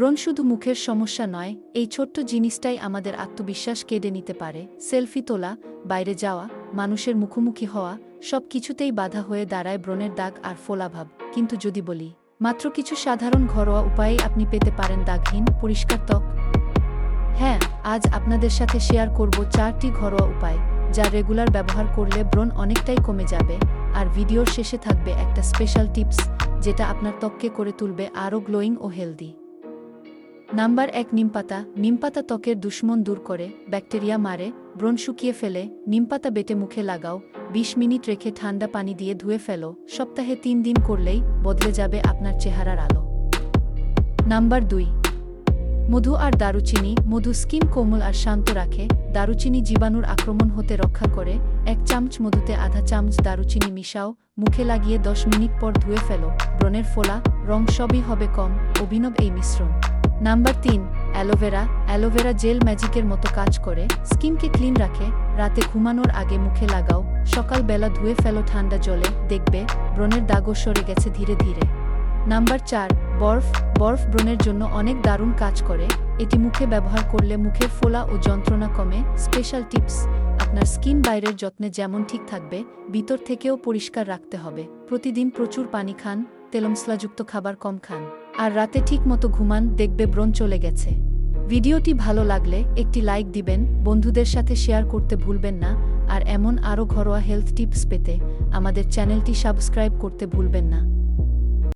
ব্রণ শুধু মুখের সমস্যা নয়, এই ছোট্ট জিনিসটাই আমাদের আত্মবিশ্বাস কেড়ে নিতে পারে। সেলফি তোলা, বাইরে যাওয়া, মানুষের মুখোমুখি হওয়া, সব কিছুতেই বাধা হয়ে দাঁড়ায় ব্রণের দাগ আর ফোলাভাব। কিন্তু যদি বলি, মাত্র কিছু সাধারণ ঘরোয়া উপায়েই আপনি পেতে পারেন দাগহীন, পরিষ্কার ত্বক। হ্যাঁ, আজ আপনাদের সাথে শেয়ার করব 4টি ঘরোয়া উপায়, যা রেগুলার ব্যবহার করলে ব্রণ অনেকটাই কমে যাবে। আর ভিডিওর শেষে থাকবে একটা স্পেশাল টিপস, যেটা আপনার ত্বককে করে তুলবে আরও গ্লোয়িং ও হেলদি। নাম্বার 1, নিমপাতা। নিমপাতা ত্বকের দুশ্মন দূর করে, ব্যাকটেরিয়া মারে, ব্রণ শুকিয়ে ফেলে। নিমপাতা বেটে মুখে লাগাও, 20 মিনিট রেখে ঠান্ডা পানি দিয়ে ধুয়ে ফেলো। সপ্তাহে 3 দিন করলেই বদলে যাবে আপনার চেহারার আলো। নাম্বার 2, মধু আর দারুচিনি। মধু স্কিন কোমল আর শান্ত রাখে। দারুচিনি জীবাণুর আক্রমণ হতে রক্ষা করে। 1 চামচ মধুতে আধা চামচ দারুচিনি মিশাও, মুখে লাগিয়ে 10 মিনিট পর ধুয়ে ফেলো। ব্রণের ফোলা, রং সবই হবে কম। অভিনব এই মিশ্রণ। Number 3, aloe vera. অ্যালোভেরা জেল ম্যাজিকের মতো কাজ করে, স্কিনকে ক্লিন রাখে। রাতে ঘুমানোর আগে মুখে লাগাও, সকালবেলা ধুয়ে ফেলো ঠান্ডা জলে, দেখবে ব্রণের দাগও সরে গেছে ধীরে ধীরে। নাম্বার 4, বরফ। বরফ ব্রণের জন্য অনেক দারুণ কাজ করে। এটি মুখে ব্যবহার করলে মুখের ফোলা ও যন্ত্রণা কমে। স্পেশাল টিপস, আপনার স্কিন বাইরের যত্নে যেমন ঠিক থাকবে, ভিতর থেকেও পরিষ্কার রাখতে হবে। প্রতিদিন প্রচুর পানি খান, তেলমশলাযুক্ত খাবার কম খান, আর রাতে ঠিক মতো ঘুমান, দেখবে ব্রণ চলে গেছে। ভিডিওটি ভালো লাগলে একটি লাইক দিবেন, বন্ধুদের সাথে শেয়ার করতে ভুলবেন না। আর এমন আরও ঘরোয়া হেলথ টিপস পেতে আমাদের চ্যানেলটি সাবস্ক্রাইব করতে ভুলবেন না।